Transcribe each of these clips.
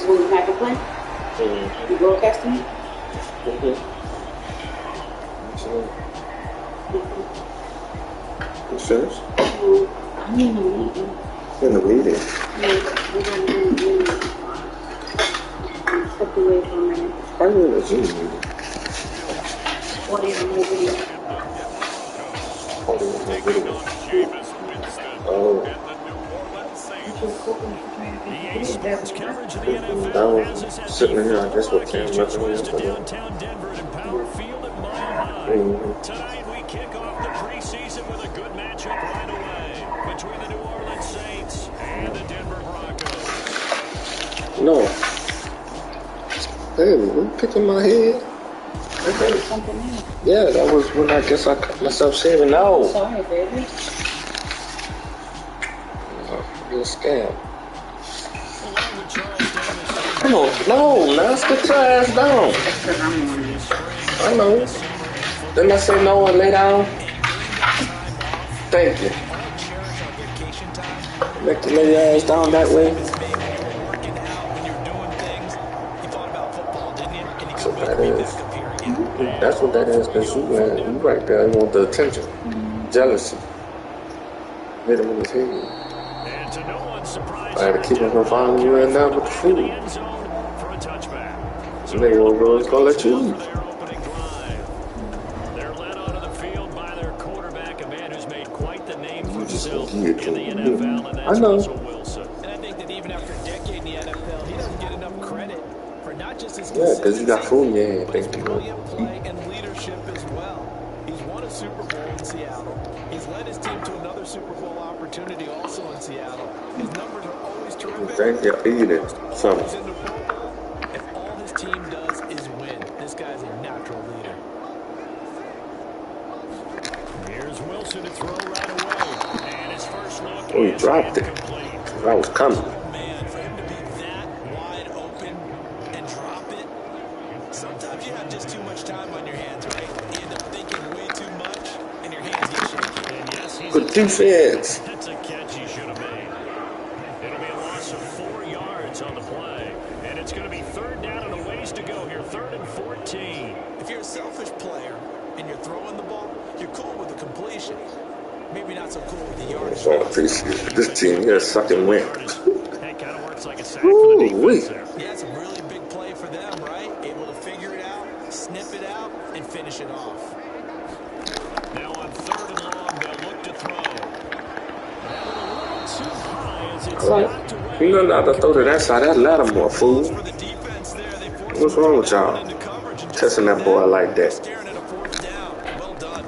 Will you have to play? You broadcasting it? You finished? I'm in the meeting. In the meeting? Yeah, we're going to do the meeting. Step away for a minute. Are you in a Zoom meeting? What is the video? Oh, there's no video. Oh. Sports coverage of the NFL I has us was at sitting the here, I guess, with Rockies Cam just nothing west of else. downtown Denver at Power Field at Mile High. Tonight we kick off the preseason with a good matchup right away between the New Orleans Saints and the Denver Broncos. No. Hey, what you picking my head? Yeah, that was when I guess I cut myself shaving. No. Sorry, baby. You're a scam. Come on, no, now sit your ass down. I know. Didn't I say no and lay down? Thank you. Make you lay your ass down that way. That's what that is. That's what that is, because you right there. You want the attention. Jealousy. Hit him in his head. I had to keep him from following you in there with the food. And they won't go, it's going to let you eat. They're led onto the field by their quarterback, a man who's made quite the name for himself in the NFL, and that's Russell Wilson. And I think that even after a decade in the NFL, he doesn't get enough credit for not just his consistency, because you got food in your hand. but his brilliant play and leadership as well. He's won a Super Bowl in Seattle. He's led his team to another Super Bowl opportunity also in Seattle. His numbers are always terrific. Thank you. Eat it. Something. If all his team does is win, this guy's a natural leader. Here's Wilson to throw right away. And his first look. Oh, he dropped it. That was coming. Man, for him to be that wide open and drop it, sometimes you have just too much time on your hands, right? You end up thinking way too much, and your hands get shaky. And yes, he's good defense. That's a catch he should have made. It'll be a loss of 4 yards on the play. And it's going to be third down and a ways to go here. 3rd and 14. If you're a selfish player and you're throwing the ball, you're cool with the completion. Maybe not so cool with the yardage. So I appreciate it. This team here is sucking wind. That kind of works like a sack for the defense there. Yeah, it's a really big play for them, right? Able to figure it out, snip it out, and finish it off. Now on 3rd and long, they'll look to throw. That one a little too high as it's knocked away. You know not to throw to that side. That Lattimore, fool. What's wrong with y'all? Testing that boy like that. Well done.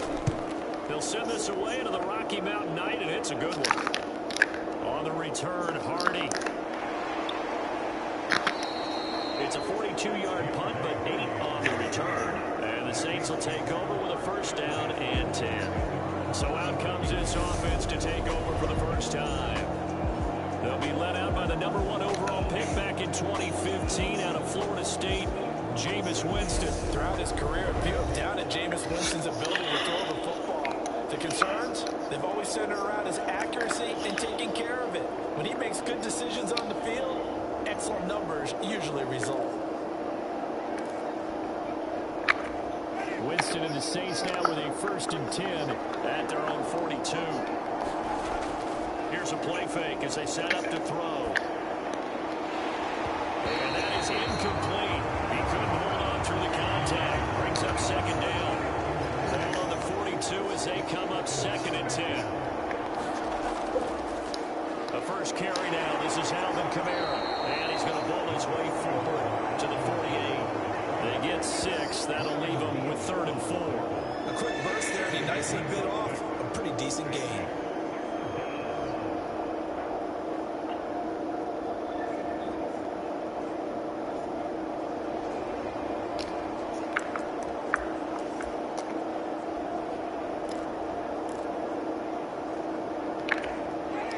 They'll send this away into the Rocky Mountain Night, and it's a good one. On the return, Hardy. It's a 42-yard punt, but 8 on the return. And the Saints will take over with a first down and 10. So out comes this offense to take over for the first time. They'll be led out by the number 1 overall pick back in 2015 out of Florida State, Jameis Winston. Throughout his career, people have doubted Jameis Winston's ability to throw the football. The concerns, they've always centered around his accuracy and taking care of it. When he makes good decisions on the field, excellent numbers usually result. Winston and the Saints now with a 1st and 10 at their own 42. Here's a play fake as they set up to throw. And that is incomplete. He couldn't hold on through the contact. Brings up 2nd down. Ball on the 42 as they come up 2nd and 10. The first carry now. This is Alvin Kamara. And he's going to ball his way forward to the 48. They get 6. That'll leave them with 3rd and 4. A quick burst there, and he nicely bit off a pretty decent gain.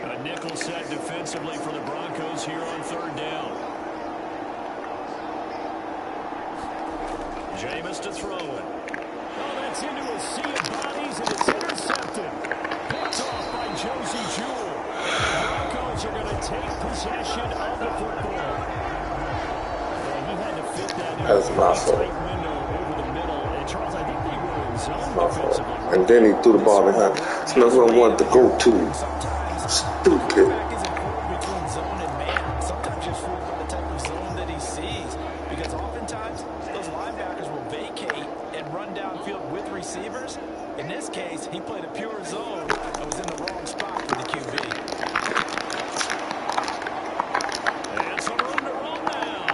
A nickel set defensively for the Broncos here on 3rd down. Jameis to throw it. Oh, that's into a sea of bodies, and it's intercepted. Picked off by Josie Jewell. The Broncos are going to take possession of the football. That's my fault. Tight window over the middle. And Charles, I think they were in zone My fault. defensively. And then he threw the ball behind. It's not who I wanted to go to. Sometimes Stupid. quarterback isn't fooled between zone and man. Sometimes just fooled by the type of zone that he sees. Because oftentimes, those linebackers will vacate and run downfield with receivers. In this case, he played a pure zone and was in the wrong spot for the QB. And some room to run now.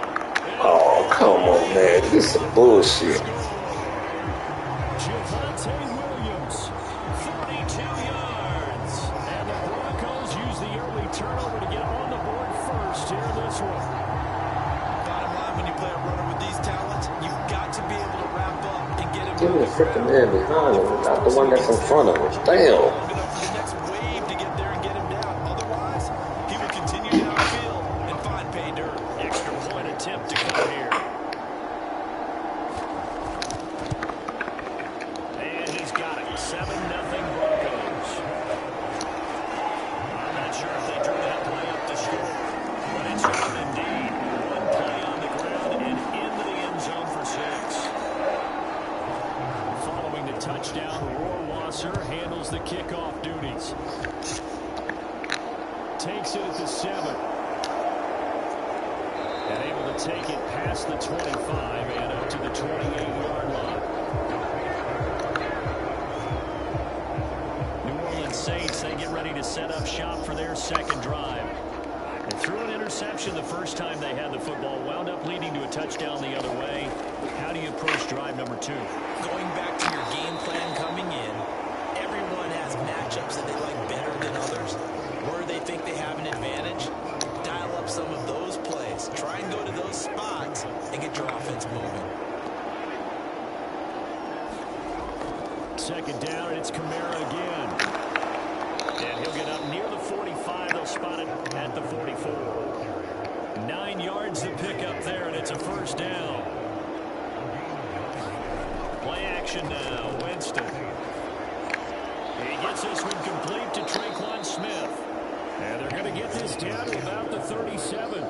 Oh, come on, man. This is some bullshit. Javonte Williams, 42 yards. And the Broncos use the early turnover to get on the board first here in this one. Bottom line, when you play a runner with these talents, you've got to be able to wrap up and get him Give me the freaking man behind him, not the one that's in front of him. Damn. long enough for the next wave to get there and get him down. Otherwise, he will continue downfield and find pay dirt. Extra point attempt to come here. And he's got it. 7-0 Broncos. I'm not sure if they drew that play up to score, but it's on indeed. One play on the ground and into the end zone for 6. Following the touchdown, Rohrwasser handles the kickoff duties. Takes it at the 7. And able to take it past the 25 and up to the 28-yard line. New Orleans Saints, they get ready to set up shop for their second drive. They threw an interception the first time they had the football, wound up leading to a touchdown the other way. How do you approach drive number 2? Going back to your game plan coming in, everyone has matchups that they like better than others. Where they think they have an advantage, dial up some of those plays. Try and go to those spots and get your offense moving. Second down, and it's Kamara again. And he'll get up near the 45. They'll spot it at the 44. 9 yards to pick up there, and it's a first down. Play action now. Winston. He gets this one complete to Traquan Smith. And they're going to get this down to about the 37.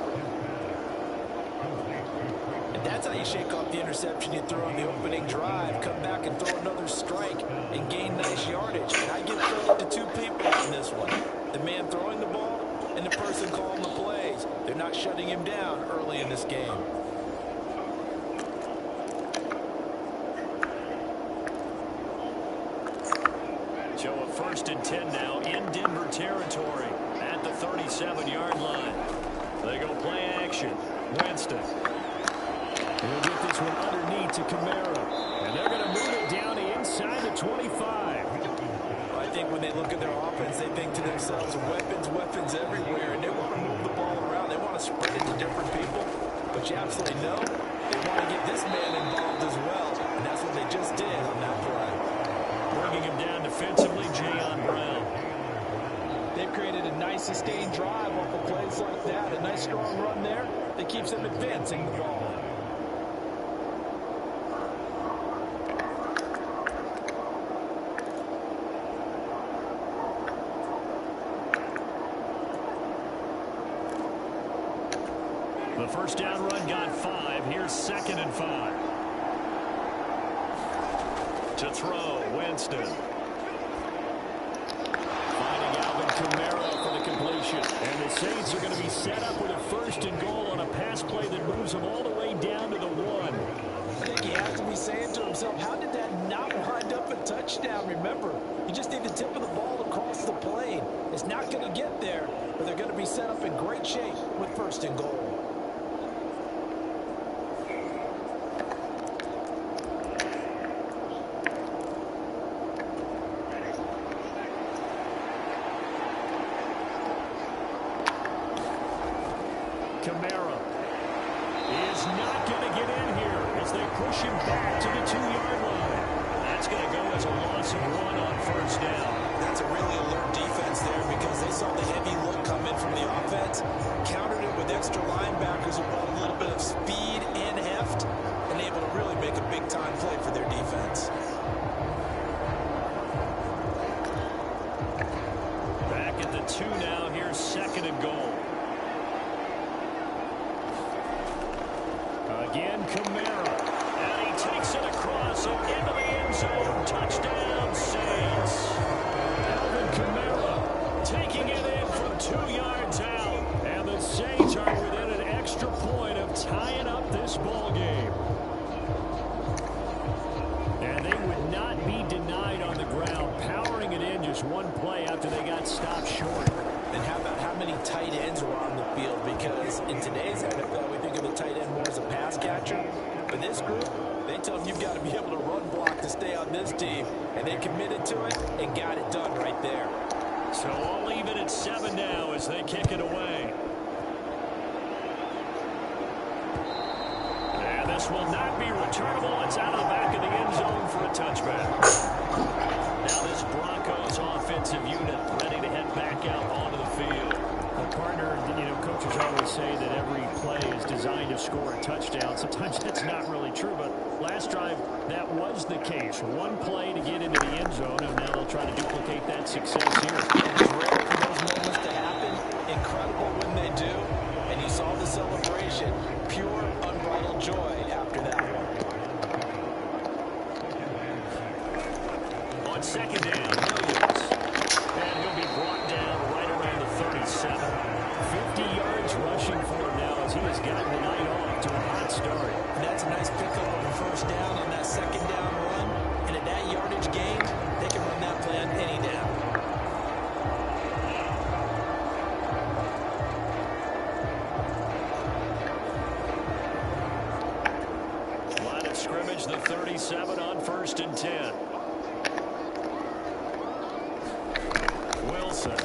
And that's how you shake off the interception you throw on the opening drive. Come back and throw another strike and gain nice yardage. And I give credit to two people on this one. The man throwing the ball and the person calling the plays. They're not shutting him down early in this game. So a 1st and 10 now in Denver territory at the 37-yard line. They go play action. Winston. He'll get this one underneath to Kamara. And they're going to move it down to inside the 25. I think when they look at their offense, they think to themselves, weapons everywhere, and they want to move the ball around. They want to spread it to different people. But you absolutely know they want to get this man involved as well, and that's what they just did on that play. Bringing him down defensively, Jayon Brown. They've created a nice sustained drive off of plays like that. A nice strong run there that keeps them advancing the ball. The first down run got 5. Here's 2nd and 5. To throw, Winston. Finding Alvin Kamara for the completion. And the Saints are going to be set up with a 1st and goal on a pass play that moves them all the way down to the 1. I think he has to be saying to himself, how did that not wind up a touchdown? Remember, you just need the tip of the ball across the plane. It's not going to get there, but they're going to be set up in great shape with 1st and goal. Kamara is not going to get in here as they push him back to the 2-yard line. That's going to go as a loss of 1 on 1st down. That's a really alert defense there because they saw the heavy look come in from the offense, countered it with extra linebackers who brought a little bit of speed and heft, and able to really make a big-time play for their defense. Back at the 2 now. Here's 2nd and goal. Again, Kamara. And he takes it across and into the end zone. Touchdown, Saints. Alvin Kamara taking it in from 2 yards out. And the Saints are within an extra point of tying up this ball game. And they would not be denied on the ground, powering it in just one play after they got stopped short. And how about how many tight ends were on the field? Because in today's NFL, we think of the tight end more as a pass catcher. For this group, they tell them you've got to be able to run block to stay on this team. And they committed to it and got it done right there. So all even at 7 now as they kick it away. And this will not be returnable. It's out of the back of the end zone for a touchback. Now this Broncos offensive unit ready to head back out onto the field. Well, partner, coaches always say that every play is designed to score a touchdown. Sometimes that's not really true, but last drive, that was the case. One play to get into the end zone, and now they'll try to duplicate that success here. It's rare for those moments to happen. Incredible when they do. And you saw the celebration. Pure, unbridled joy after that one. On second down, Williams. And he'll be brought down right around the 37. 50 yards rushing for him now as he has gotten the night off to a hot start. And that's a nice pickup of a first down on that second down run. And at that yardage gain, they can run that play on any down. Line of scrimmage, the 37 on 1st and 10. Wilson.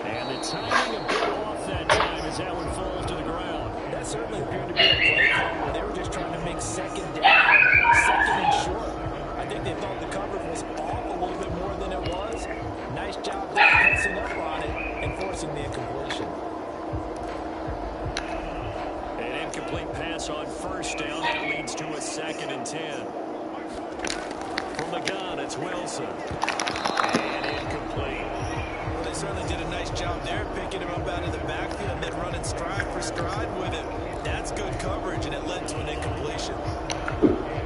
And the timing a bit off that time as that one falls to the ground. That certainly appeared to be a play call where they were just trying to make second down, second and short. I think they thought the coverage was off a little bit more than it was. Nice job there pressing up on it and forcing the incompletion. An incomplete pass on 1st down. That leads to a 2nd and 10. From the gun, it's Wilson. And incomplete. Well, they certainly did a nice job there, picking him up out of the backfield and then running stride for stride with him. That's good coverage, and it led to an incompletion.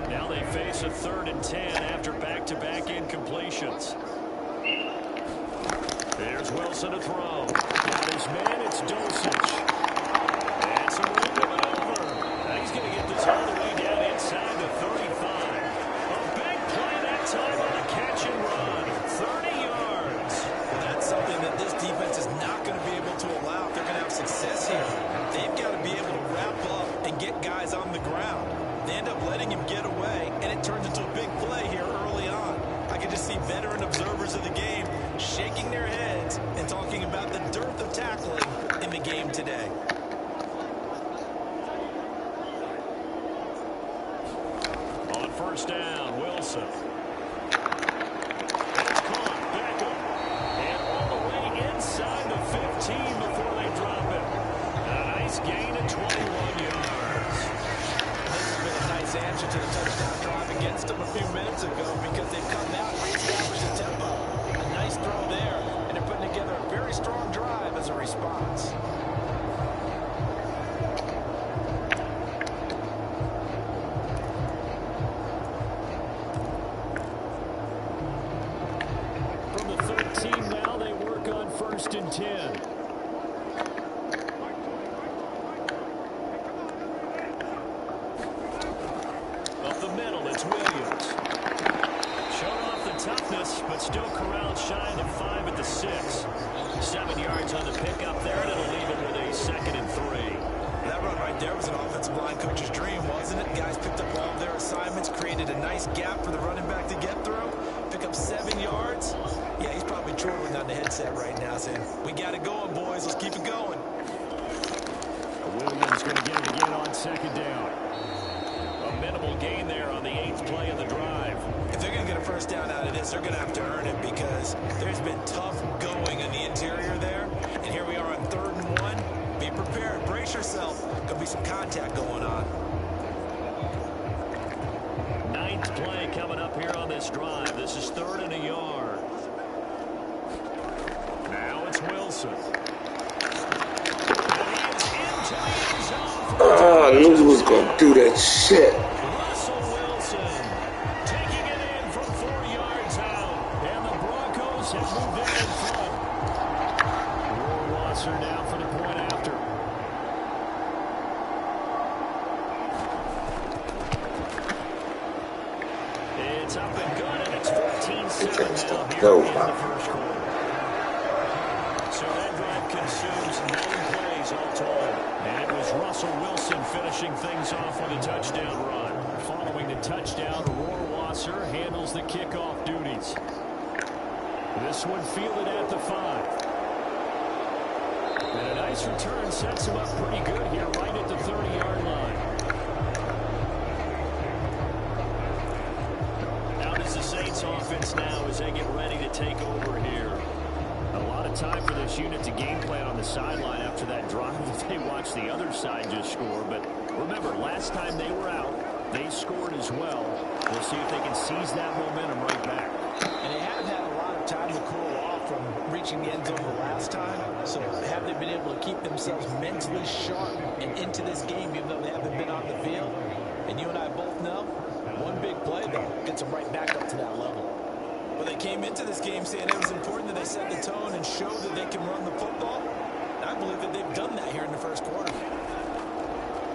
Now they face a 3rd and 10 after back-to-back incompletions. There's Wilson to throw. Got his man, it's Dosich. And some room to maneuver. Now he's going to get this all the way down inside the 35. A big play that time on a catch and run. 30 yards. Well, that's something that this defense is not going to be able to allow if they're going to have success here. They've got to be able to wrap up and get guys on the ground. They end up letting him get away, and it turns into a big play here early on. I can just see veteran observers of the game shaking their heads and talking about the dearth of tackling in the game today. On 1st down, Wilson. It's caught, Beckham. And all the way inside the 15 before they drop it. A nice gain of 21 yards. This has been a nice answer to the touchdown drive against them a few minutes ago because they've come out and reestablished the tempo. A nice throw there, and they're putting together a very strong drive as a response. From the 13 now, they work on 1st and 10. Up the middle, it's Williams. Showing off the toughness, but still corralled shy of the 5 at the 6. 7 yards on the pickup there, and it'll leave it with a 2nd and 3. That run right there was an offensive line coach's dream, wasn't it? Guys picked up all of their assignments, created a nice gap for the running back to get through, pick up 7 yards. Yeah, he's probably chortling on the headset right now saying, we got it going, boys. Let's keep it going. Williams going to get it again on 2nd down. A minimal gain there on the 8th play of the drive. If they're going to get a first down out of this, they're going to have to earn it because there's been tough going in the interior there. And here we are on 3rd and 1. Be prepared. Brace yourself. Could be some contact going on. 9th play coming up here on this drive. This is 3rd and a yard. Now it's Wilson. And he is into the end zone. I knew he was going to do that shit. Russell Wilson taking it in from 4 yards out. And the Broncos have moved out in front. Rohrwasser now for the point after. It's up and good, and it's 14-7 now here in the first quarter. So that drive consumes 9 plays all told. And it was Russell Wilson finishing things off with a touchdown run. Following the touchdown, Rohrwasser handles the kickoff duties. This one fielded at the 5. And a nice return sets him up pretty good here right at the 30-yard line. Out is the Saints offense now as they get ready to take over here. A lot of time for this unit to game plan on the sideline after that drive that they watched the other side just score. But remember, last time they were out, they scored as well. We'll see if they can seize that momentum right back. And they have had a lot of time to cool off from reaching the end zone the last time. So have they been able to keep themselves mentally sharp and into this game even though they haven't been on the field? And you and I both know, one big play, though, gets them right back up to that level. Well, they came into this game saying it was important that they set the tone and show that they can run the football. And I believe that they've done that here in the first quarter.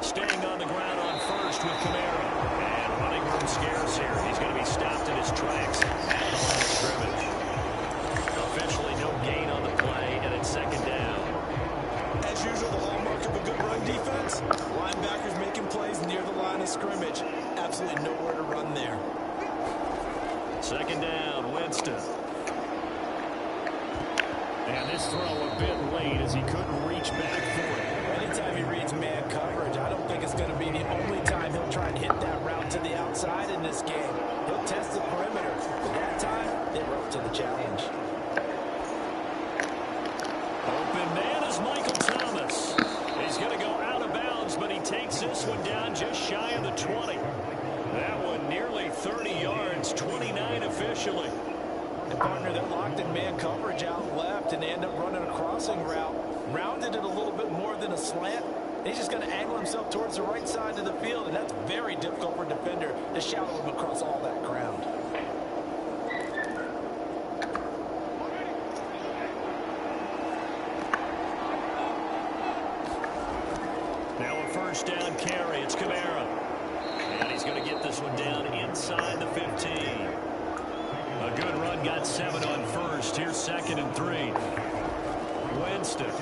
Staying on the ground on first with Kamara. And running room scarce here. He's going to be stopped in his tracks at the line of scrimmage. Officially no gain on the play, and it's second down. As usual, the hallmark of a good run defense, linebackers making plays near the line of scrimmage. Absolutely nowhere to run there. Second down, Winston. And this throw a bit late as he couldn't reach back for it. Anytime he reads man coverage, I don't think it's going to be the only time he'll try and hit that route to the outside in this game. He'll test the perimeter. But that time, they were up to the challenge. Open man is Michael Thomas. He's going to go out of bounds, but he takes this one down just shy of the 20. That one nearly 30 yards, 29 officially. And partner, they're locked in man coverage out left, and they end up running a crossing route. Rounded it a little bit more than a slant. He's just going to angle himself towards the right side of the field, and that's very difficult for a defender to shallow him across all that ground. Now a first down carry. It's Kamara. And he's going to get this one down inside the 15. A good run, got 7 on first. Here's second and 3. Winston. And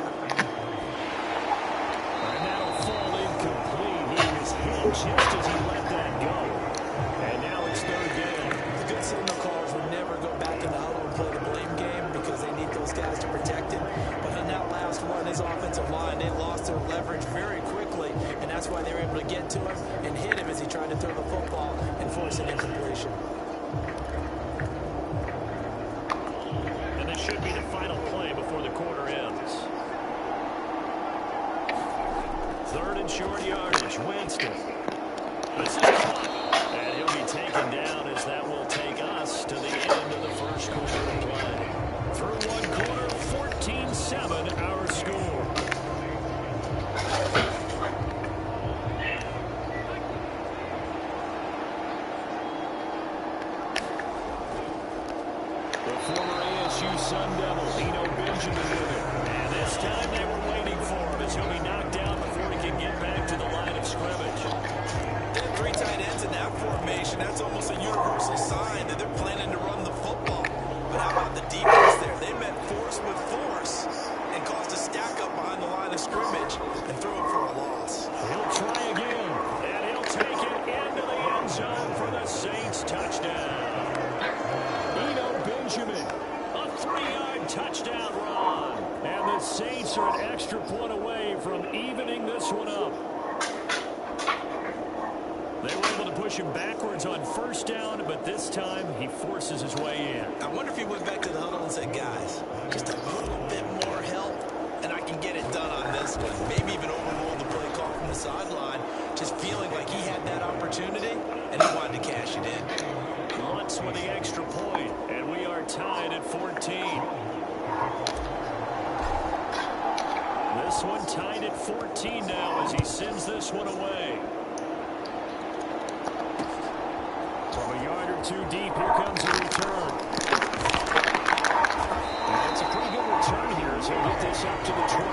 that'll fall incomplete. He was hit just as he let that go. And now it's third down. The good signal callers would never go back in the huddle and play the blame game because they need those guys to protect him. But on that last one, his offensive line, they lost their leverage very quickly. And that's why they were able to get to him and hit him as he tried to throw the football and force an incompletion. And this should be the final play before the quarter ends. Third and short yardage. Winston. This is caught. And he'll be taken down as that will take us to the end of the first quarter of play. Through one quarter, 14-7 our score. The former ASU Sun Devil, Benjamin with it. And this time they were waiting for him as he'll be knocked down before he can get back to the line of scrimmage. They have 3 tight ends in that formation. That's almost a universal sign that they're planning to run the football. But how about the defense there? They met force with force and caused a stack up behind the line of scrimmage and threw him for a loss. He'll try again, and he'll take it into the end zone for the Saints touchdown. Benjamin, a 3-yard touchdown run. And the Saints are an extra point away from evening this one up. They were able to push him backwards on first down, but this time he forces his way in. I wonder if he went back to the huddle and said, guys, just a little bit more help, and I can get it done on this one. Maybe even overrule the play call from the sideline, just feeling like he had that opportunity, and he wanted to cash it in. Lutz with the extra point, and we are tied at 14. This one tied at 14 now as he sends this one away. From a yard or two deep, here comes a return. And it's a pretty good return here as he'll get this up to the 29.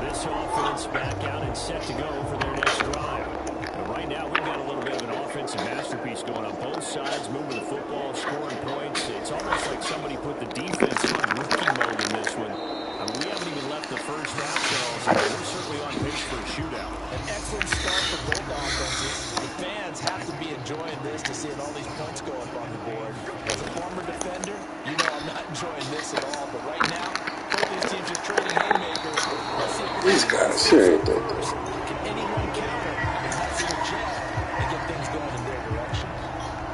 This offense back out and set to go for their next drive. But right now, we've got a little bit of an offensive masterpiece going on both sides, moving the football, scoring points. It's almost like somebody put the defense on rookie mode in this one. I mean, we haven't even left the first half, Charles, and we're certainly on pace for a shootout. An excellent start for both offenses. The fans have to be enjoying this to see all these points go up on the board. As a former defender, you know I'm not enjoying this at all. But right now, both these teams are trading haymakers. These guys sure ain't that good. Can anyone counter the hustle jet and get things going in their direction?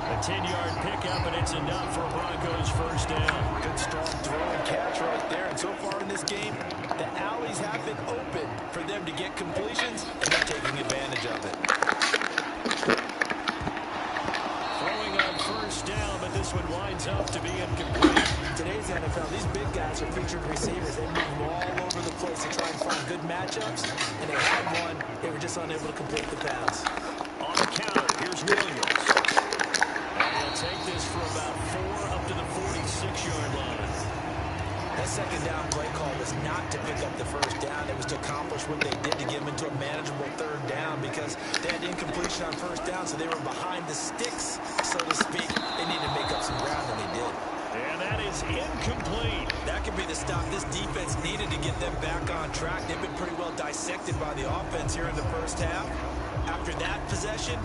A 10-yard pickup, and it's enough for Broncos first down. Good strong throw and catch right there. And so far in this game, the alleys have been open for them to get completions, and they're taking advantage of it. Throwing on first down, but this one winds up to be incomplete. Today's NFL, these big guys are featured receivers. They move all over the place to try and find good matchups, and they had one. They were just unable to complete the pass. On the counter, here's Williams. And he'll take this for about 4 up to the 46-yard line. That second down play call was not to pick up the first down. It was to accomplish what they did to get them into a manageable third down because they had incompletion on first down, so they were behind the sticks, so to speak. They needed to make up some ground, and they did. And that is incomplete. That could be the stop this defense needed to get them back on track. They've been pretty well dissected by the offense here in the first half. After that possession,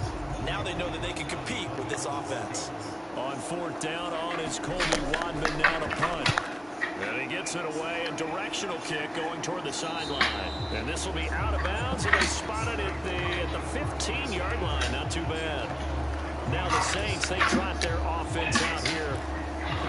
now they know that they can compete with this offense. On fourth down, on is Colby Wadman now to punt. And he gets it away, a directional kick going toward the sideline. And this will be out of bounds, and they spotted it at the 15-yard line. Not too bad. Now the Saints, they trot their offense out here.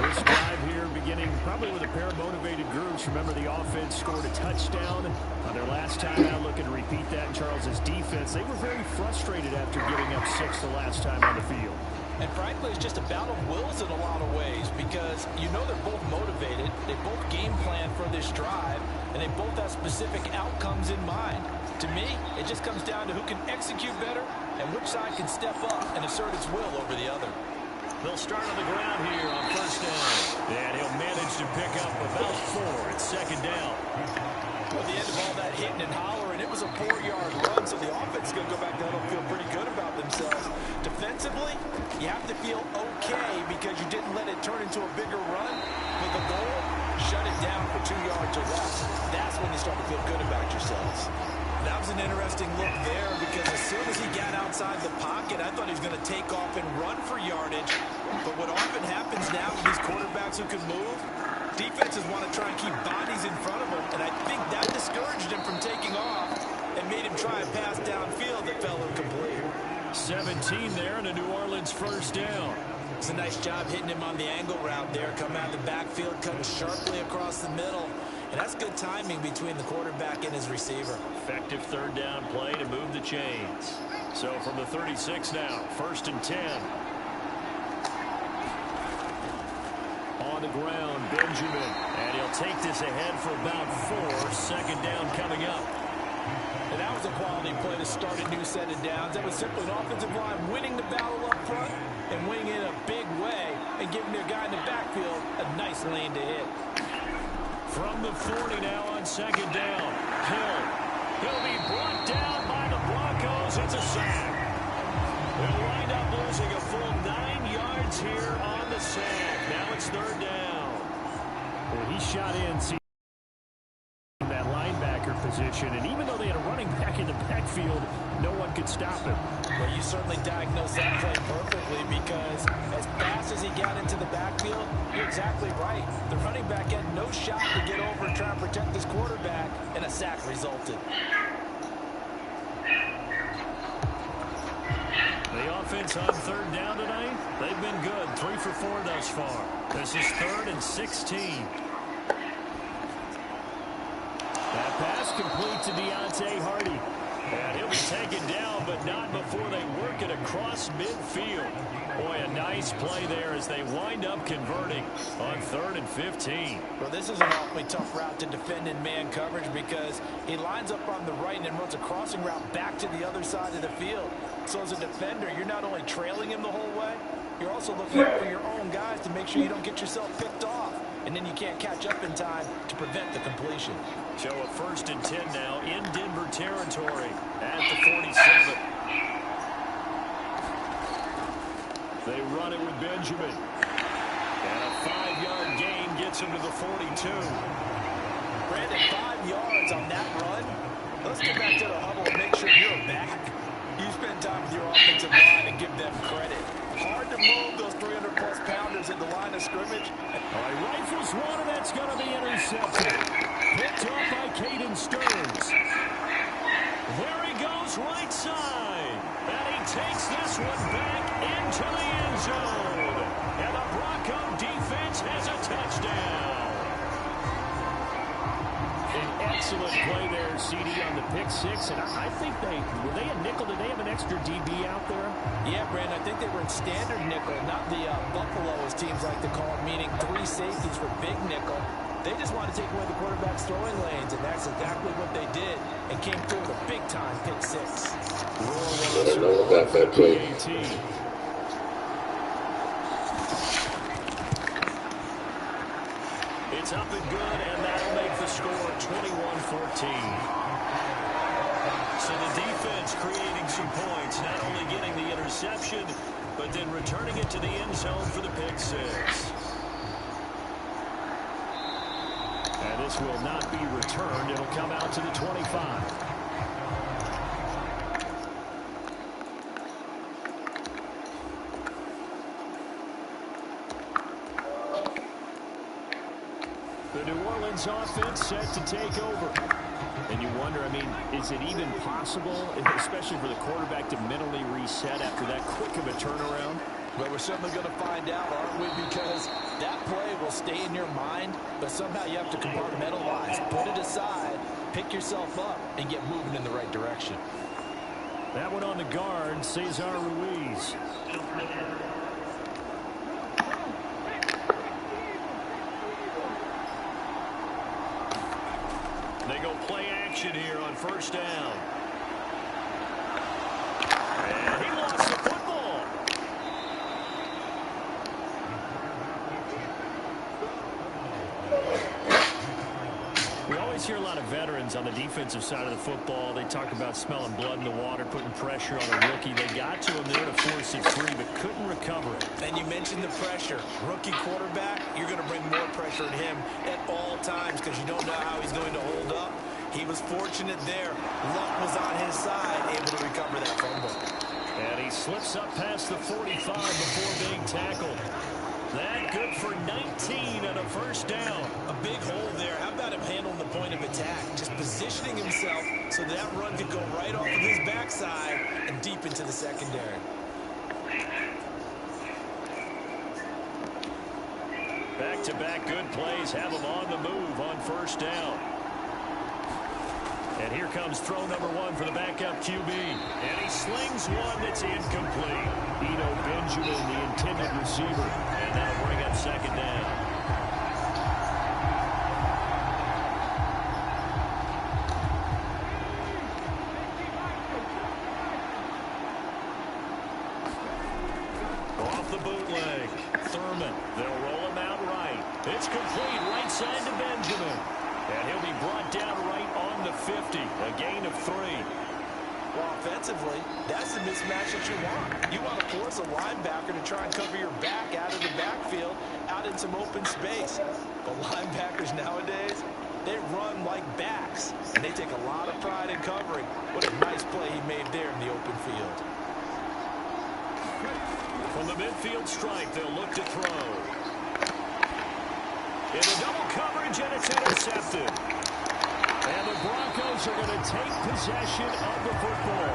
This drive here beginning probably with a pair of motivated groups. Remember, the offense scored a touchdown on their last time out. Looking to repeat that in Charles's defense. They were very frustrated after giving up 6 the last time on the field. And frankly, it's just a battle of wills in a lot of ways because you know they're both motivated. They both game plan for this drive, and they both have specific outcomes in mind. To me, it just comes down to who can execute better and which side can step up and assert its will over the other. They'll start on the ground here on first down. And he'll manage to pick up about 4 at second down. At the end of all that hitting and hollering, it was a 4-yard run, so the offense is going to go back down and feel pretty good about themselves. Defensively, you have to feel okay because you didn't let it turn into a bigger run. With the goal, shut it down for 2 yards or less. That's when you start to feel good about yourselves. That was an interesting look there because as soon as he got outside the pocket, I thought he was going to take off and run for yardage. But what often happens now with these quarterbacks who can move, defenses want to try and keep bodies in front of them, and I think that discouraged him from taking off and made him try a pass downfield that fell incomplete. 17 there and a New Orleans first down. It's a nice job hitting him on the angle route there, coming out of the backfield, cutting sharply across the middle. And that's good timing between the quarterback and his receiver. Effective third down play to move the chains. So from the 36 now, 1st and 10. On the ground, Benjamin. And he'll take this ahead for about 4. Second down coming up. And that was a quality play to start a new set of downs. That was simply an offensive line winning the battle up front and winning it in a big way and giving their guy in the backfield a nice lane to hit. From the 40 now on second down. Hill. He'll be brought down by the Broncos. It's a sack. They'll wind up losing a full 9 yards here on the sack. Now it's third down. Well, he shot in that linebacker position, and even though they had a running back in the backfield, no one could stop him. Well, you certainly diagnosed that play perfectly because as fast as he got into the backfield, you're exactly right. The running back had no shot to get over and try and protect this quarterback, and a sack resulted. The offense on third down tonight, they've been good. 3 for 4 thus far. This is 3rd and 16. That pass complete to Deontay Hardy. And he'll be taken down, but not before they work it across midfield. Boy, a nice play there as they wind up converting on 3rd and 15. Well, this is an awfully tough route to defend in man coverage because he lines up on the right and then runs a crossing route back to the other side of the field. So as a defender, you're not only trailing him the whole way, you're also looking out for your own guys to make sure you don't get yourself picked off. And then you can't catch up in time to prevent the completion. So a 1st and 10 now in Denver territory at the 47. They run it with Benjamin. And a 5-yard gain gets him to the 42. Brandon, 5 yards on that run. Let's get back to the huddle and make sure you're back. You spend time with your offensive line and give them credit. Hard to move those 300-plus pounders in the line of scrimmage. All right, rifles one, and that's going to be intercepted. Picked off by Caden Stearns. There he goes, right side. And he takes this one back into the end zone. And the Bronco defense has a touchdown. An excellent play there, CD, on the pick six. And I think were they a nickel? Did they have an extra DB out there? Yeah, Brandon, I think they were in standard nickel, not the Buffalo, as teams like to call it, meaning 3 safeties for big nickel. They just want to take away the quarterback's throwing lanes, and that's exactly what they did and came through with a big-time pick six. I don't know about that play. It's up and good, and that'll make the score 21-14. So the defense creating some points, not only getting the interception, but then returning it to the end zone for the pick six. And this will not be returned. It'll come out to the 25. The New Orleans offense set to take over. And you wonder, I mean, is it even possible, especially for the quarterback, to mentally reset after that quick of a turnaround? Well, we're certainly going to find out, aren't we? Because that play will stay in your mind, but somehow you have to compartmentalize, put it aside, pick yourself up, and get moving in the right direction. That one on the guard, Cesar Ruiz. They go play action here on 1st down. And he lost the football. We always hear a lot of veterans on the defensive side of the football. They talk about smelling blood in the water, putting pressure on a rookie. They got to him there to force it free, but couldn't recover it. And you mentioned the pressure. Rookie quarterback, you're going to bring more pressure at him at all times because you don't know how he's going to hold up. He was fortunate there. Luck was on his side, able to recover that fumble. And he slips up past the 45 before being tackled. That good for 19 on a 1st down. A big hole there. How about him handling the point of attack? Just positioning himself so that run could go right off of his backside and deep into the secondary. Back-to-back good plays have him on the move on 1st down. And here comes throw number 1 for the backup QB. And he slings one that's incomplete. Eno Benjamin, the intended receiver. And that'll bring up 2nd down. Off the bootleg. Thurman. They'll roll him out right. It's complete. Right side to Benjamin. And he'll be brought down right on the 50. A gain of 3. Well, offensively, that's the mismatch that you want. You want to force a linebacker to try and cover your back out of the backfield, out in some open space. But linebackers nowadays, they run like backs, and they take a lot of pride in covering. What a nice play he made there in the open field. From the midfield stripe, they'll look to throw. Into double coverage, and it's intercepted. And the Broncos are going to take possession of the football.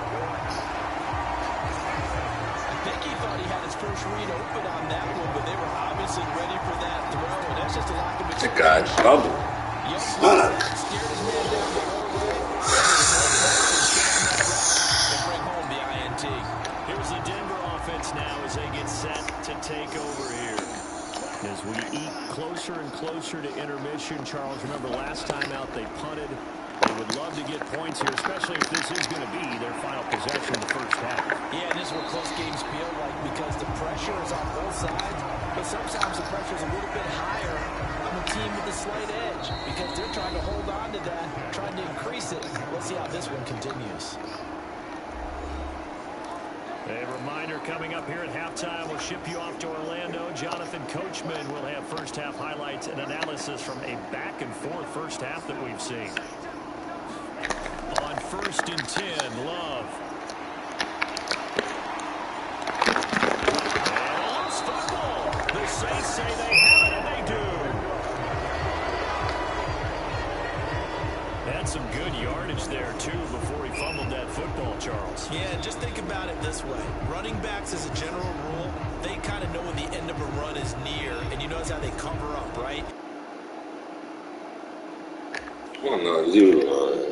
I think he thought he had his first read open on that one, but they were obviously ready for that throw, and that's just a lack of experience. The guy trouble. Steered his man down the whole way. possession, Charles. Remember last time out they punted. They would love to get points here, especially if this is going to be their final possession in the first half. Yeah, and this is what close games feel like because the pressure is on both sides, but sometimes the pressure is a little bit higher on the team with the slight edge because they're trying to hold on to that, trying to increase it. Let's see how this one continues. A reminder coming up here at halftime. We'll ship you off to Orlando. Jonathan Coachman will have first half highlights and analysis from a back and forth first half that we've seen. On 1st and 10, Love. And loose football. The Saints say they have it, and they do. Had some good yardage there, too, before he fumbled that football, Charles. Yeah, just think about it this way. Running backs, as a general rule, they kind of know when the end of a run is near, and you notice how they cover up, right? Oh, no, you oh,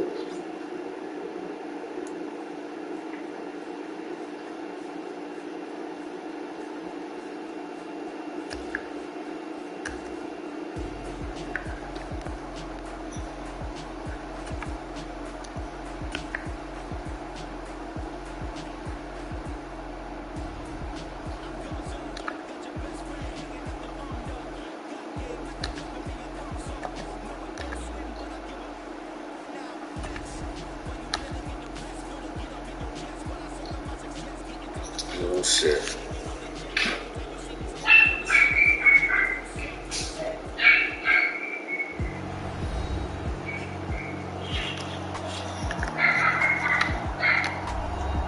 shit.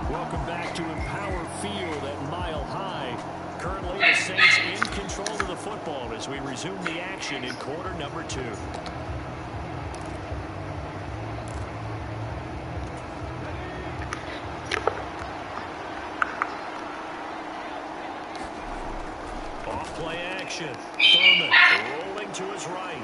Welcome back to Empower Field at Mile High. Currently, the Saints in control of the football as we resume the action in quarter number 2. Off-play action. Thurman rolling to his right.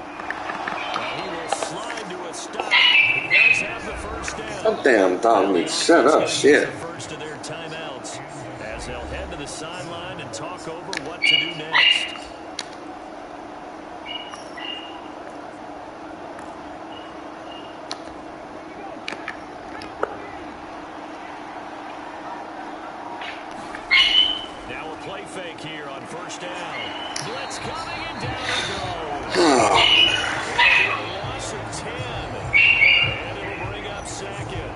He will slide to a stop. He does have the first down. Oh, damn, Dominic, shut up, shit. First of their timeouts as they'll head to the sideline and talk over what to do next. Now a play fake here on first down. Blitz coming and down he goes. Loss of 10. And it'll bring up second.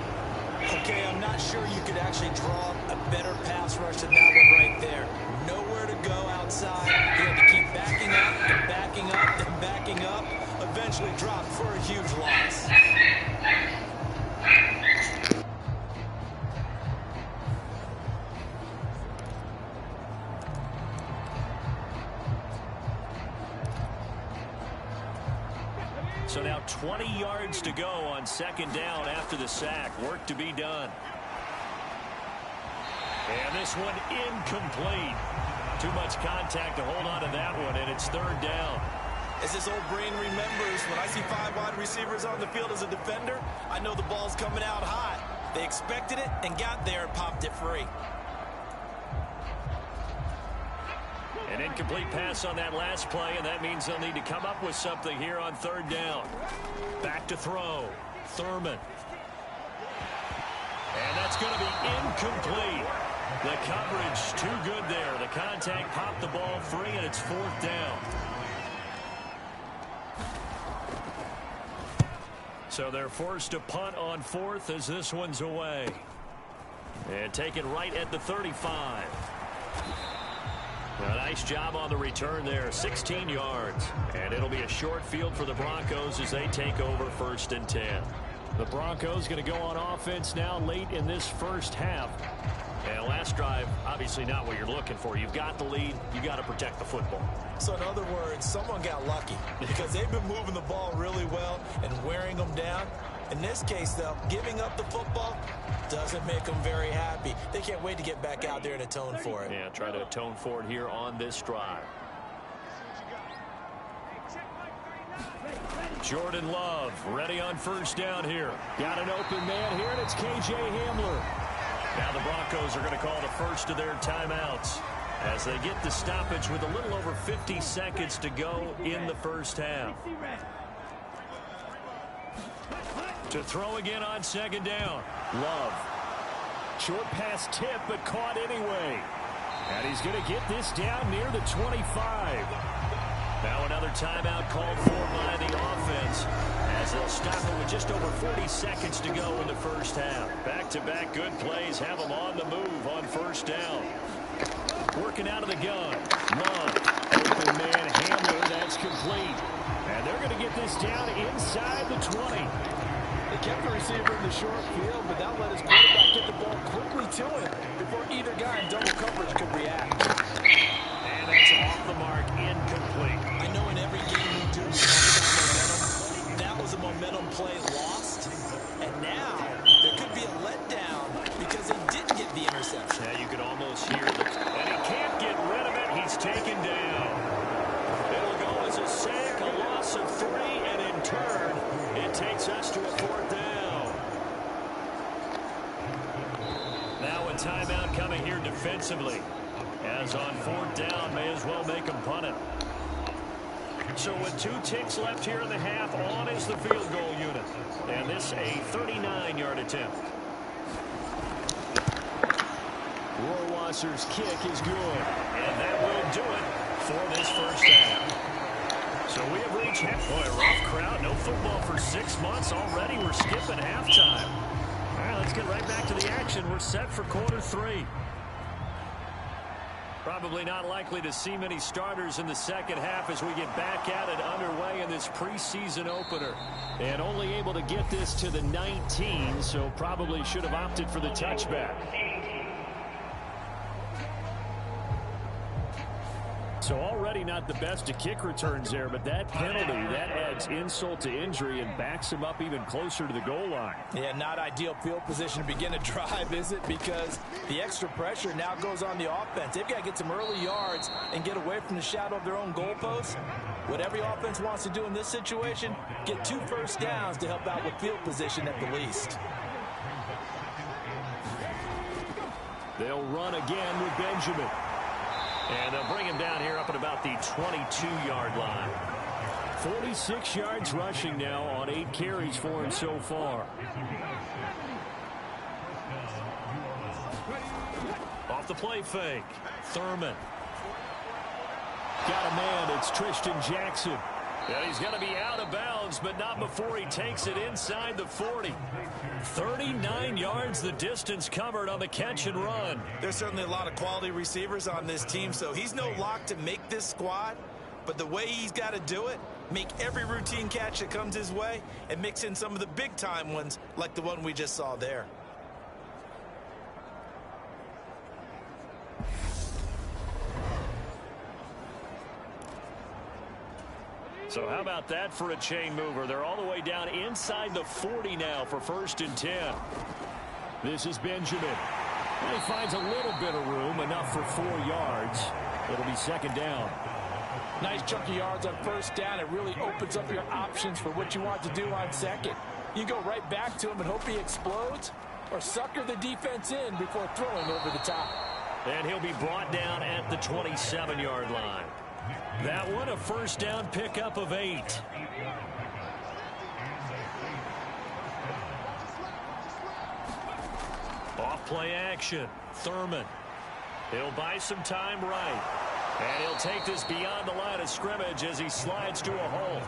Okay, I'm not sure you could actually draw a better pass rush than that one right there. Nowhere to go outside. He had to keep backing up and backing up and backing up. Eventually dropped for a huge loss. So now 20 yards to go on second down after the sack. Work to be done. And this one incomplete. Too much contact to hold on to that one, and it's third down. As this old brain remembers, when I see 5 wide receivers on the field as a defender, I know the ball's coming out hot. They expected it and got there and popped it free. An incomplete pass on that last play, and that means they'll need to come up with something here on third down. Back to throw. Thurman. And that's going to be incomplete. The coverage too good there. The contact popped the ball free, and it's fourth down. So they're forced to punt on fourth as this one's away. And taken right at the 35. A nice job on the return there, 16 yards. And it'll be a short field for the Broncos as they take over 1st and 10. The Broncos going to go on offense now late in this first half. And last drive, obviously not what you're looking for. You've got the lead. You got to protect the football. So in other words, someone got lucky because they've been moving the ball really well and wearing them down. In this case, though, giving up the football doesn't make them very happy. They can't wait to get back out there and atone for it. Yeah, try to atone for it here on this drive. Jordan Love ready on first down here. Got an open man here, and it's K.J. Hamler. Now the Broncos are going to call the first of their timeouts as they get the stoppage with a little over 50 seconds to go in the first half. To throw again on second down. Love. Short pass tip, but caught anyway. And he's going to get this down near the 25. Now another timeout called for by the offense as they'll stop it with just over 40 seconds to go in the first half. Back-to-back good plays have them on the move on first down. Working out of the gun. Love. Open man Hamler. That's complete. And they're going to get this down inside the 20. They kept the receiver in the short field, but that let his quarterback get the ball quickly to him before either guy in double coverage could react. And that's off the mark, incomplete. I know in every game we do, we talk about momentum. That was a momentum play lost, and now there could be a letdown because they didn't get the interception. Yeah, you could almost hear the... And he can't get rid of it. He's taken down. It'll go as a sack, a loss of 3, and in turn, it takes us to a 4th down. Now a timeout coming here defensively. As on 4th down, may as well make him punt it. So with 2 ticks left here in the half, on is the field goal unit. And this a 39-yard attempt. Rohrwasser's kick is good. And that will do it for this first half. So we have reached halfway. Rough crowd. No football for 6 months already. We're skipping halftime. All right, let's get right back to the action. We're set for quarter 3. Probably not likely to see many starters in the second half as we get back at it underway in this preseason opener. And only able to get this to the 19, so probably should have opted for the touchback. So already not the best to kick returns there, but that penalty, that adds insult to injury and backs him up even closer to the goal line. Yeah, not ideal field position to begin a drive, is it? Because the extra pressure now goes on the offense. They've got to get some early yards and get away from the shadow of their own goalposts. What every offense wants to do in this situation, get 2 first downs to help out with field position at the least. They'll run again with Benjamin. And they'll bring him down here up at about the 22-yard line. 46 yards rushing now on 8 carries for him so far. Off the play fake. Thurman. Got a man. It's Tristan Jackson. Yeah, he's going to be out of bounds, but not before he takes it inside the 40. 39 yards the distance covered on the catch and run. There's certainly a lot of quality receivers on this team, so he's no lock to make this squad. But the way he's got to do it, make every routine catch that comes his way, and mix in some of the big-time ones like the one we just saw there. So how about that for a chain mover? They're all the way down inside the 40 now for 1st and 10. This is Benjamin. And he finds a little bit of room, enough for 4 yards. It'll be 2nd down. Nice chunky yards on 1st down. It really opens up your options for what you want to do on 2nd. You go right back to him and hope he explodes, or sucker the defense in before throwing over the top. And he'll be brought down at the 27-yard line. That one a 1st down pickup of 8. Off play action. Thurman. He'll buy some time right. And he'll take this beyond the line of scrimmage as he slides to a hole.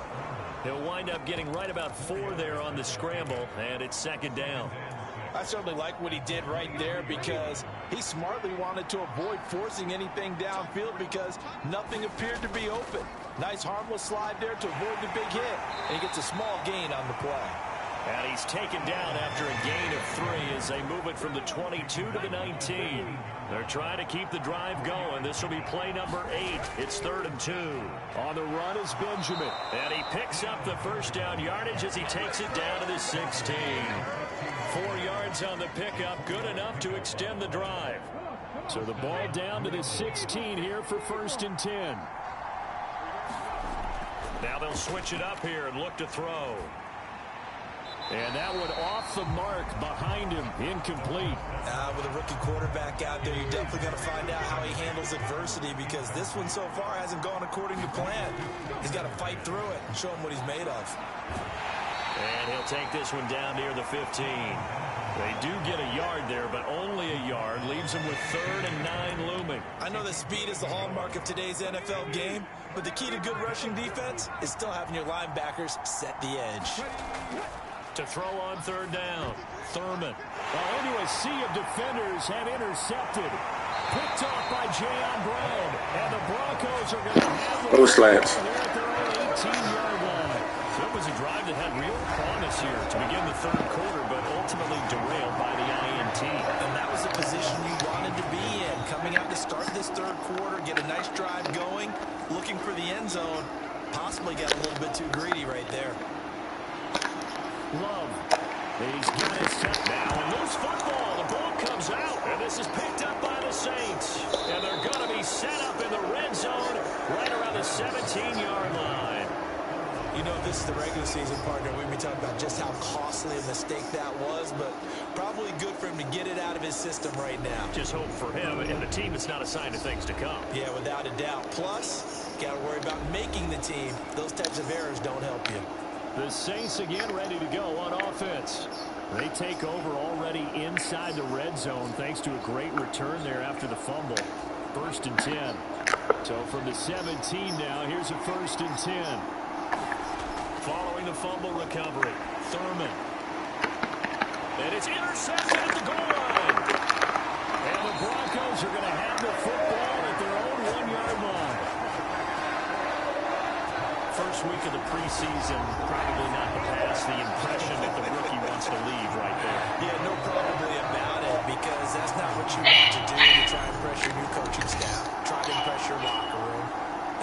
He'll wind up getting right about 4 there on the scramble, and it's 2nd down. I certainly like what he did right there because he smartly wanted to avoid forcing anything downfield because nothing appeared to be open. Nice harmless slide there to avoid the big hit, and he gets a small gain on the play. And he's taken down after a gain of 3 as they move it from the 22 to the 19. They're trying to keep the drive going. This will be play number 8. It's 3rd and 2. On the run is Benjamin. And he picks up the 1st down yardage as he takes it down to the 16. 4 yards on the pickup, good enough to extend the drive. So the ball down to the 16 here for 1st and 10. Now they'll switch it up here and look to throw. And that one off the mark behind him, incomplete. With a rookie quarterback out there, you're definitely going to find out how he handles adversity because this one so far hasn't gone according to plan. He's got to fight through it and show him what he's made of. And he'll take this one down near the 15. They do get a yard there, but only a yard. Leaves them with 3rd and 9 looming. I know that speed is the hallmark of today's NFL game, but the key to good rushing defense is still having your linebackers set the edge. To throw on 3rd down, Thurman. Well, into a sea of defenders and intercepted. Picked off by Jayon Brown. And the Broncos are going to have the slants. They're at their own 18-yard line. So it was a drive that had real promise here to begin the 3rd quarter, but ultimately derailed by the INT. And that was the position you wanted to be in. Coming out to start this 3rd quarter, get a nice drive going, looking for the end zone. Possibly got a little bit too greedy right there. Love. He's got his touch now. A loose football. The ball comes out. And this is picked up by the Saints. And they're going to be set up in the red zone right around the 17-yard line. You know, this is the regular season, partner. We've been talking about just how costly a mistake that was, but probably good for him to get it out of his system right now. Just hope for him and the team it's not a sign of things to come. Yeah, without a doubt. Plus, got to worry about making the team. Those types of errors don't help you. The Saints again ready to go on offense. They take over already inside the red zone thanks to a great return there after the fumble. 1st and 10. So from the 17 now, here's a 1st and 10. Following the fumble recovery, Thurman. And it's intercepted at the goal line. And the Broncos are going to have the football at their own 1-yard line. First week of the preseason, probably not to pass the impression that the rookie wants to leave right there. Yeah, no probably about it, because that's not what you want to do to try and impress your new coaching staff. Try to impress your locker room.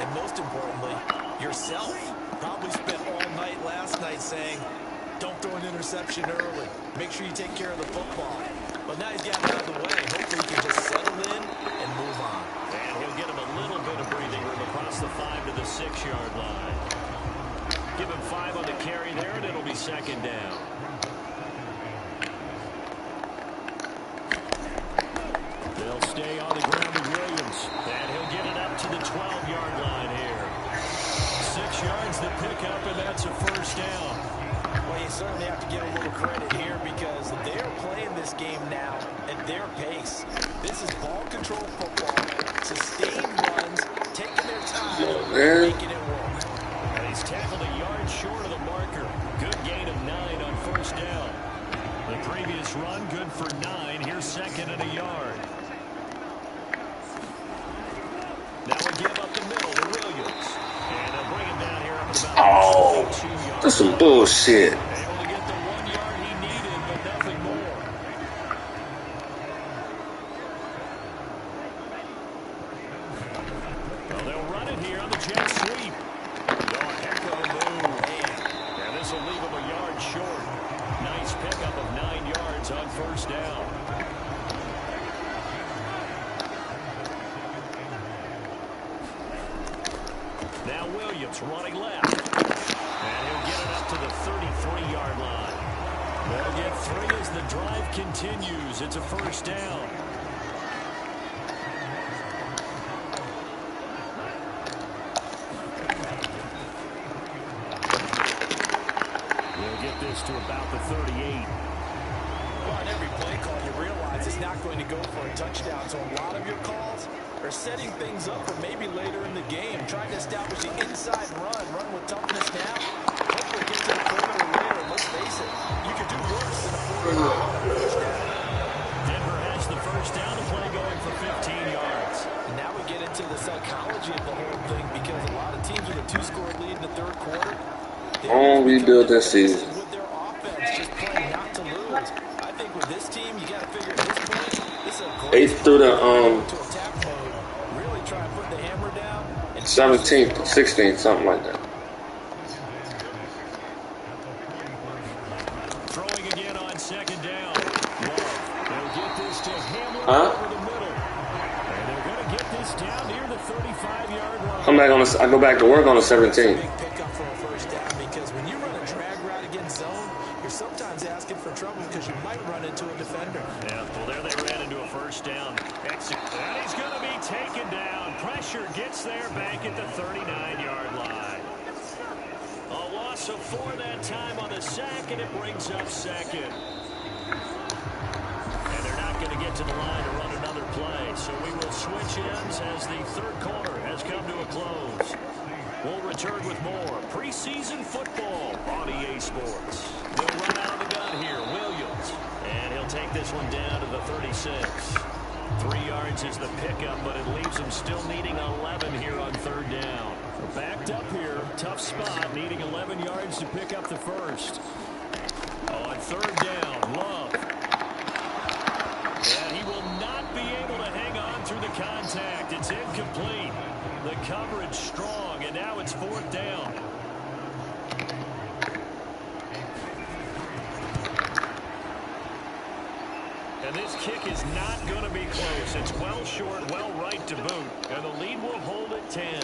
And most importantly, yourself. Probably spent all night last night saying, don't throw an interception early. Make sure you take care of the football. But now he's got it out of the way. Hopefully he can just settle in and move on. And he'll get him a little bit of breathing room across the 5 to the 6-yard line. Give him 5 on the carry there, and it'll be 2nd down. They'll stay on the ground with Williams. And he'll get it up to the 12-yard line here. 6 yards the pickup, and that's a 1st down. Well, you certainly have to give a little credit here because they're playing this game now at their pace. This is ball control football, sustained runs, taking their time, making it work. And he's tackled a yard short of the marker. Good gain of 9 on 1st down. The previous run, good for 9. Here's 2nd and a yard. Now we give up the middle to Williams. And they'll bring him down here up at about 22 yards. That's some bullshit. Able to get the 1 yard he needed, but nothing more. Well, they'll run it here on the jet sweep. Oh, heck of a move. And this will leave him a yard short. Nice pickup of 9 yards on 1st down. Now Williams running left. And he'll get it up to the 33-yard line. They'll get 3 as the drive continues. It's a 1st down. We'll get this to about the 38. Well, on every play call, you realize it's not going to go for a touchdown. So a lot of your calls are setting things up for maybe later in the game, trying to establish the inside run with toughness now. Hopefully get to the perimeter later. Let's face it, you could do worse than a 40-yard touchdown. Denver has the 1st down, the play going for 15 yards. And now we get into the psychology of the whole thing because a lot of teams with a 2-score lead in the 3rd quarter, On rebuild this season. with their offense just playing not to lose. I think with this team, you got to figure at this point, this is a great 8th through the to attack mode. Really try and put the hammer down. And 17th, 16th, something like that. Throwing again on 2nd down. They'll get this to Hamlin Huh? over the middle. And they're going to get this down near the 35-yard line. Come back on the, I go back to work on the 17th. big pickup for a 1st down because when you run a drag route against zone, you're sometimes asking for trouble because you might run into a defender. Yeah, well, there they ran into a 1st down. And he's going to be taken down. Pressure gets there back at the 39-yard line. A loss So for that time on the sack, and it brings up second. And they're not going to get to the line to run another play. So we will switch ends as the third quarter has come to a close. We'll return with more preseason football on EA Sports. They'll run out of the gun here. Williams. And he'll take this one down to the 36. 3 yards is the pickup, but it leaves them still needing 11 here on third down. Backed up here. Tough spot. Needing 11 yards to pick up the first. On third down, Love. And he will not be able to hang on through the contact. It's incomplete. The coverage strong, and now it's fourth down. And this kick is not going to be close. It's well short, well right to boot. And the lead will hold at 10.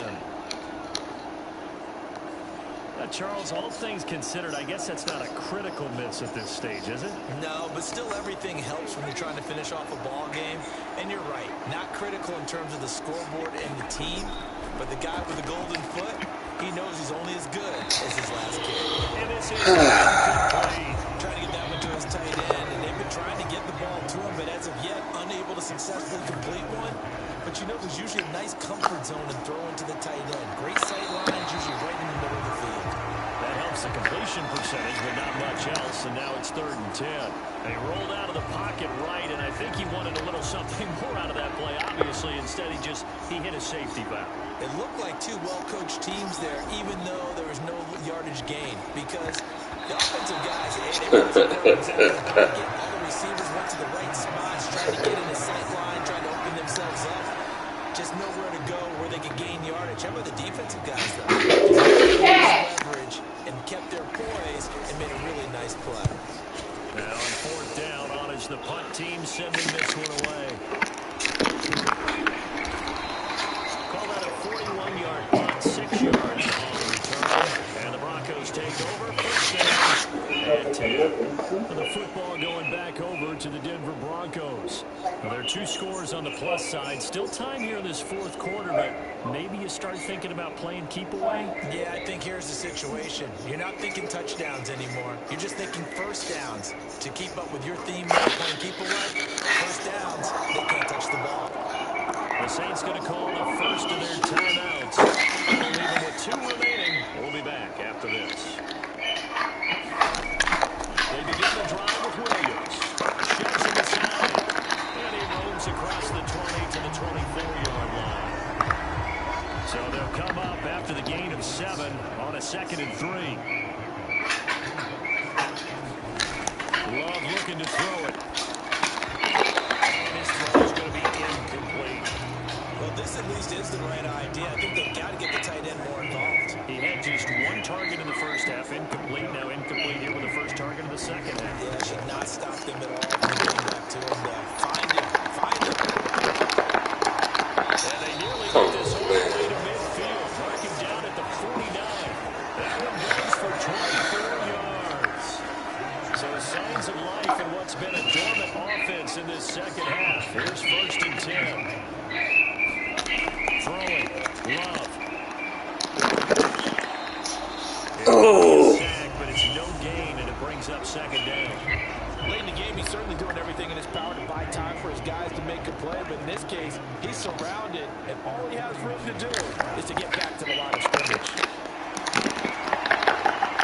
Charles, all things considered, I guess that's not a critical miss at this stage, is it? No, but still everything helps when you're trying to finish off a ball game. And you're right, not critical in terms of the scoreboard and the team, but the guy with the golden foot, he knows he's only as good as his last kick. And this is incomplete. Trying to get that one to his tight end, and they've been trying to get the ball to him, but as of yet, unable to successfully complete one. But you know, there's usually a nice comfort zone in throwing to the tight end. Great sight lines, usually right in the middle of the field. That helps the completion percentage, but not much else, and now it's 3rd and 10. They rolled out of the pocket right, and I think he wanted a little something more out of that play, obviously. Instead, he hit a safety valve. It looked like 2 well-coached teams there, even though there was no yardage gain, because the offensive guys, they went to their exactly pocket. All the receivers went to the right spots, trying to get in the sight line, trying to open themselves up. Just nowhere to go where they could gain yardage. How about the defensive guys, though? Leverage and kept their poise and made a really nice play. Now on 4th down, on is the punt team sending this one away. Call that a 41-yard punt, 6 yards on the return. And the Broncos take over. 1st down and 10. The football going back over to the Denver Broncos. Well, there are 2 scores on the plus side. Still time here in this 4th quarter, but maybe you start thinking about playing keep away? Yeah, I think here's the situation. You're not thinking touchdowns anymore. You're just thinking first downs. To keep up with your theme now, playing keep away, first downs, they can't touch the ball. The Saints going to call the first of their timeouts. They'll leave them with 2 remaining. We'll be back after this. They begin the drive with Williams. Shoves him aside. And he roams across the 20 to the 24-yard line. So they'll come up after the gain of 7 on a 2nd and 3. Love looking to throw it. And his throw is going to be incomplete. Well, this at least is the right idea. I think they've got to get the tight end more involved. He had just 1 target in the first half, incomplete. Now incomplete here with the first target of the second half. Yeah, should not stop them at all from getting back to him. Find him. And they nearly get this all the way to midfield. Marking down at the 49. That one goes for 24 yards. So signs of life in what's been a dormant offense in this second half. Here's 1st and 10. Throwing. Love. Oh! Sack, but it's no gain, and it brings up 2nd down. Late in the game, he's certainly doing everything in his power to buy time for his guys to make a play, but in this case, he's surrounded, and all he has room to do is to get back to the line of scrimmage.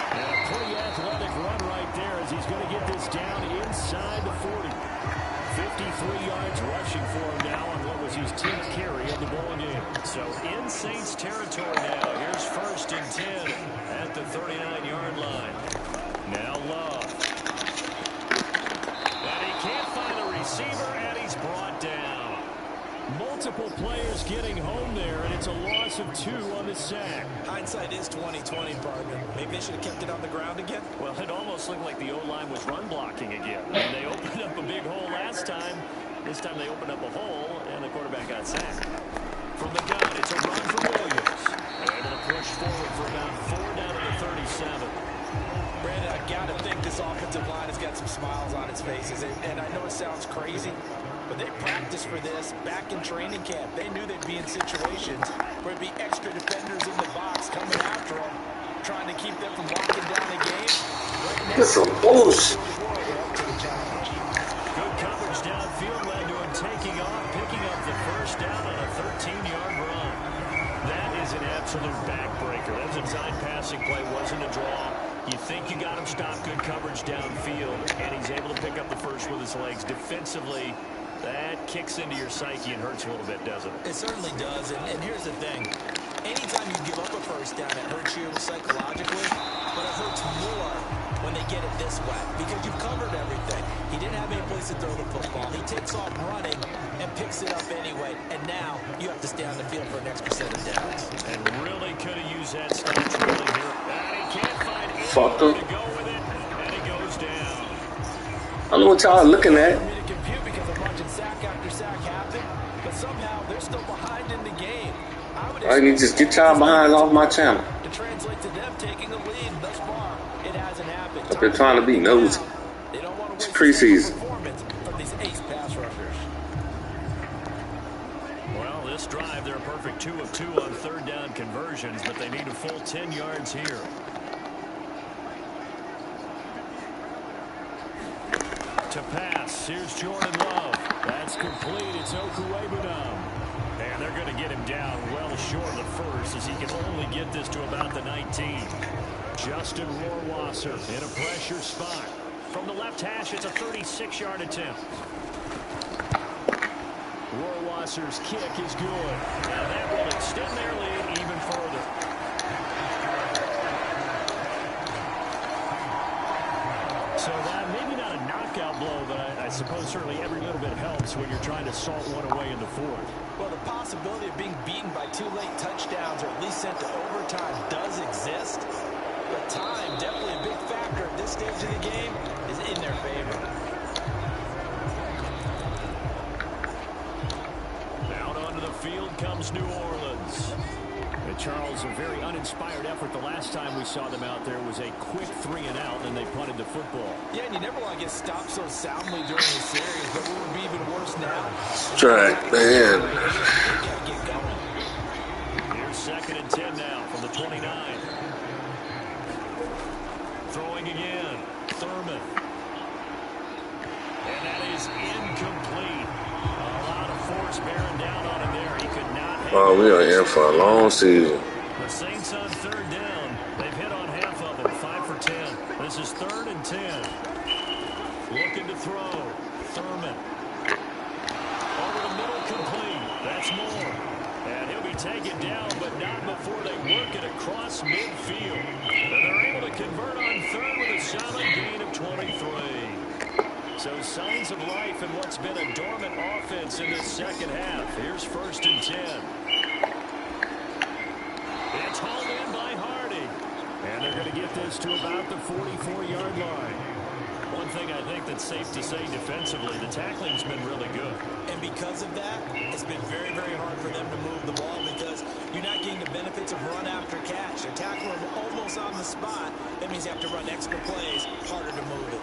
And a pretty athletic run right there as he's going to get this down inside the 40. 53 yards rushing for him now on what was his 10th carry of the ball game. So in Saints territory now. Here's 1st and 10 at the 39-yard line. Now Love. And he can't find the receiver, and he's brought down. Multiple players getting home there, and it's a loss of 2 on the sack. Hindsight is 20/20, partner. Maybe they should have kept it on the ground again. Well, it almost looked like the O-line was run blocking again. And they opened up a big hole last time. This time they opened up a hole, and the quarterback got sacked. From the gun, it's a run for Williams. They're able to push forward for about 4 down to the 37. Brandon, I got to think this offensive line has got some smiles on its faces. And I know it sounds crazy, but they practiced for this back in training camp. They knew they'd be in situations where it'd be extra defenders in the box coming after them. trying to keep them from locking down the game. Right now, That's some bullshit. Good coverage downfield led to him taking off, picking up the first down on a 13-yard run. That is an absolute backbreaker. That design passing play wasn't a draw. You think you got him stopped, good coverage downfield, and he's able to pick up the first with his legs. Defensively, that kicks into your psyche and hurts a little bit, doesn't it? It certainly does, and here's the thing. Anytime you give up a first down, it hurts you psychologically, but it hurts more when they get it this way because you've covered everything. He didn't have any place to throw the football. He takes off running and picks it up anyway, and now you have to stay on the field for an extra set of downs. And really could have used that stretch really here. And he can't find Fucked him. to go with it, and he goes down. I don't know what y'all are looking at. For me to compute because a bunch of sack after sack happened, but somehow they're still behind in the game. I need to just get y'all behind off my channel. To translate to them taking a lead thus far, it hasn't happened. Up here trying to be nosy. They don't want to It's waste preseason. performance from these ace pass rushers. Well, this drive, they're a perfect 2 of 2 on third down conversions, but they need a full 10 yards here. To pass, here's Jordan Love. That's complete. It's Okuwebunam. And they're going to get him down well short of the first as he can only get this to about the 19. Justin Rohrwasser in a pressure spot. From the left hash, it's a 36-yard attempt. Rohrwasser's kick is good. Now that will extend their lead even further. So maybe not a knockout blow, but I suppose certainly every little bit helps when you're trying to salt one away in the fourth. Well, the possibility of being beaten by 2 late touchdowns or at least sent to overtime does exist. But time, definitely a big factor at this stage of the game, is in their favor. Out onto the field comes New Orleans. And Charles, a very uninspired effort. The last time we saw them out there was a quick 3 and out, and they punted the football. Yeah, and you never want to get stopped so soundly during the series, but what would be even worse now? Track, man. Get going. Here's 2nd and 10 now from the 29. Throwing again. Thurman. And that is incomplete. A lot of force bearing down on him there. He could not hang Oh, we are in for a long season. The Saints on third down. They've hit on half of them. 5 for 10. This is 3rd and 10. Looking to throw. Thurman. Over the middle, complete. That's Moore. And he'll be taken down, but not before they work it across midfield. And they're able to convert on third with a solid gain of 23. So signs of life in what's been a dormant offense in this second half. Here's 1st and 10. It's hauled in by Hardy. And they're going to get this to about the 44-yard line. One thing I think that's safe to say defensively, the tackling's been really good. And because of that, it's been very, very hard for them to move the ball because you're not getting the benefits of run after catch. They're tackling them almost on the spot. That means you have to run extra plays, harder to move it.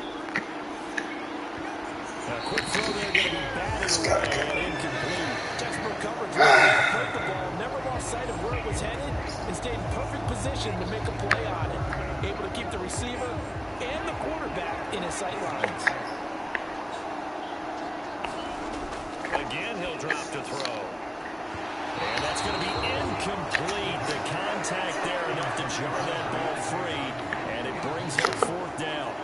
A quick throw there, going to be batted away and incomplete. Textbook coverage. They played the ball, never lost sight of where it was headed, and stayed in perfect position to make a play on it. Able to keep the receiver and the quarterback in his sight lines. Again, he'll drop to throw. And that's going to be incomplete. The contact there enough to jar that ball free, and it brings up 4th down.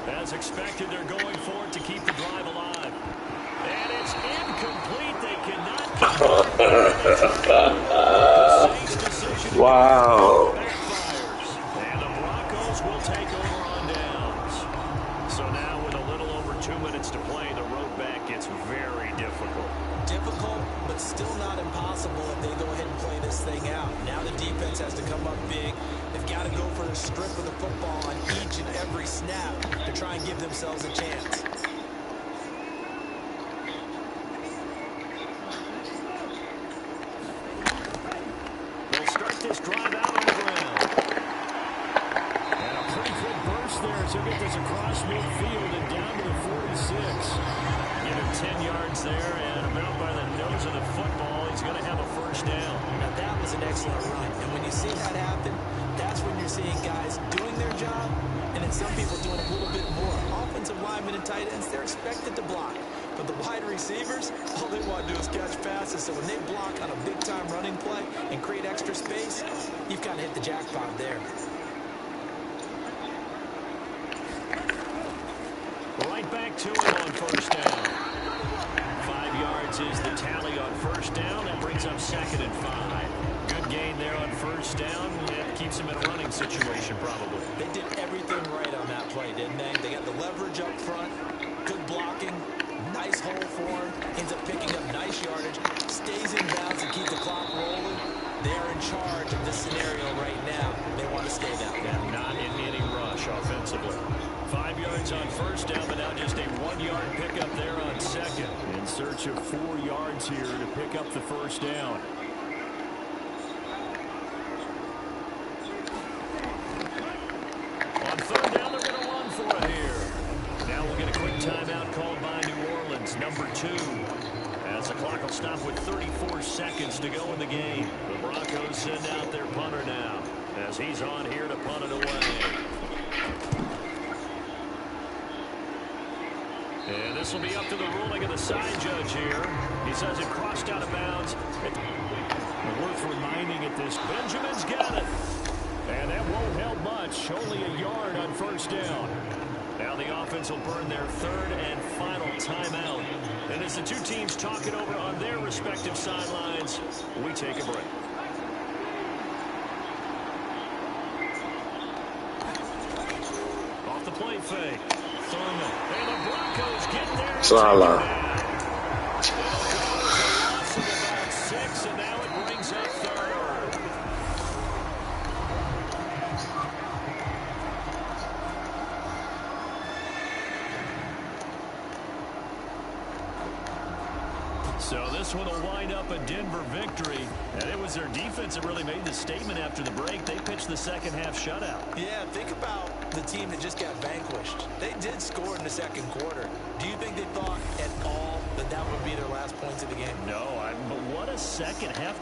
As expected, they're going for it to keep the drive alive. And it's incomplete. They cannot convert. The Saints' decision Wow. backfires. And the Broncos will take over on downs. So now with a little over 2 minutes to play, the road back gets very difficult. Difficult, but still not impossible if they go ahead and play this thing out. Now the defense has to come up big. They've got to go for the strip of the football on each and every snap to try and give themselves a chance. They'll start this drive out on the ground. And a pretty good burst there scores. He'll get this across midfield and down to the 46. Give him 10 yards there, and about by the nose of the football, he's going to have a first down. Now, that was an excellent run. And when you see that happen, that's when you're seeing guys doing their job, and then some people doing a little bit more. Offensive linemen and tight ends, they're expected to block. But the wide receivers, all they want to do is catch passes. So when they block on a big-time running play and create extra space, you've kind of hit the jackpot there. Right back to him on first down. 5 yards is the tally on first down. That brings up 2nd and 5. Good gain there on first down. It keeps him in a running situation, probably. They did everything right on that play, didn't they? They got the leverage up front, good blocking, nice hole for him, ends up picking up nice yardage, stays in bounds to keep the clock rolling. They're in charge of this scenario right now. They want to stay that way. And not in any rush offensively. 5 yards on first down, but now just a 1-yard pickup there on second. In search of 4 yards here to pick up the first down. On third down, they're going to run for it here. Now we'll get a quick timeout called by New Orleans, number 2. As the clock will stop with 34 seconds to go in the game. The Broncos send out their punter now, as he's on here to punt it away. And this will be up to the ruling of the side judge here. He says it crossed out of bounds. Worth reminding at this. Benjamin's got it. And that won't help much. Only a yard on first down. Now the offense will burn their 3rd and final timeout. And as the two teams talk it over on their respective sidelines, we take a break. Off the play fake. Thurman. And the Broncos get there. Salah. Loss of about 6, and now it brings up 3rd. So this one will wind up a Denver victory. And it was their defense that really made the statement after the break. They pitched the second half shutout. Yeah, think about the team that just got vanquished. They did score in the second quarter. Do you think they thought at all that that would be their last points of the game? No, but what a second half.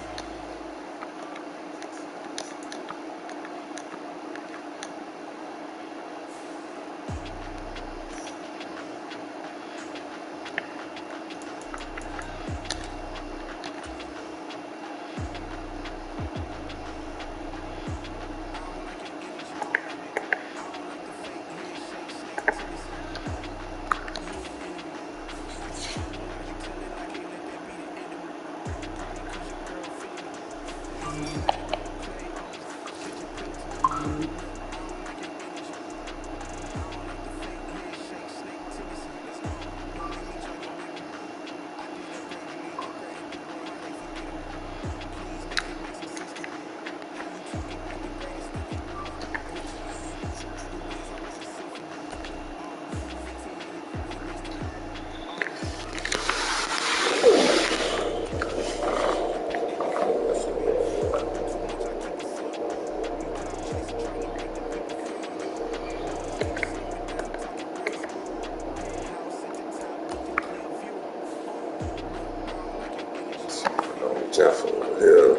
Definitely, yeah.